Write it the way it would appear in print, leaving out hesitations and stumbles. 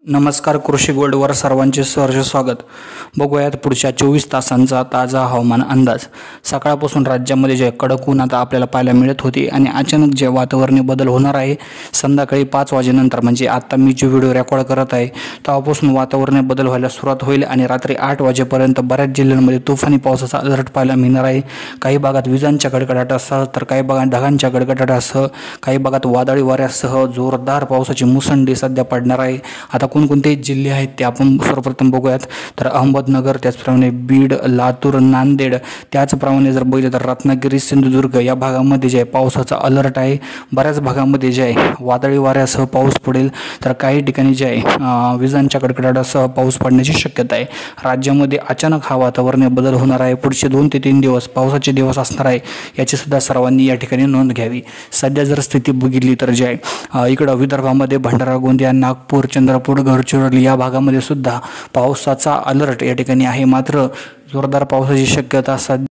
नमस्कार, कृषी गोल्डवर सर्वांचे सहर्ष स्वागत। बघूयात पुढच्या 24 तासांचा ताजा हवामान अंदाज। सकाळपासून राज्यामध्ये जे कडक ऊन आता आपल्याला पाहायला मिळत होते आणि अचानक जे वातावरणीय बदल होणार आहे संध्याकाळी 5 वाजेनंतर, म्हणजे आता मी जो व्हिडिओ रेकॉर्ड करत आहे तेव्हापासून वातावरणीय बदल व्हायला सुरुवात होईल आणि रात्री 8 वाजेपर्यंत बऱ्याच जिल्ह्यांमध्ये तुफानी पावसाचा अलर्ट पाहायला मिळणार आहे। काही भागात विजांच्या गडगडाटासह तर काही भागात ढगांच्या गडगडाटासह, काही भागात वादळी वाऱ्यासह जोरदार पावसाची मुसंडी सध्या पडणार आहे। आता कोणकोणते जिल्हे आहेत ते आपण सर्वप्रथम बघूयात। तर अहमदनगर, त्याचप्रमाणे बीड, लातूर, नांदेड, त्याचप्रमाणे जर बघितलं तर रत्नागिरी, सिंधुदुर्ग या भागामध्ये जे पावसाचा अलर्ट आहे। बऱ्याच भागामध्ये जे आहे वादळी वाऱ्यासह पाऊस पडेल, तर काही ठिकाणी जे आहे विजांच्या कडकडाटासह पाऊस पडण्याची शक्यता आहे। राज्यामध्ये अचानक हा वातावरणीय बदल होणार आहे। पुढचे 2 ते 3 दिवस पावसाचे दिवस असणार आहे, याची सुद्धा सर्वांनी या ठिकाणी नोंद घ्यावी। सध्या जर स्थिती बघितली तर जे आहे इकडं विदर्भामध्ये भंडारा, गोंदिया, नागपूर, चंद्रपूर, गडचिरोली या भागामध्ये सुद्धा पावसाचा अलर्ट या ठिकाणी आहे। मात्र जोरदार पावसाची शक्यता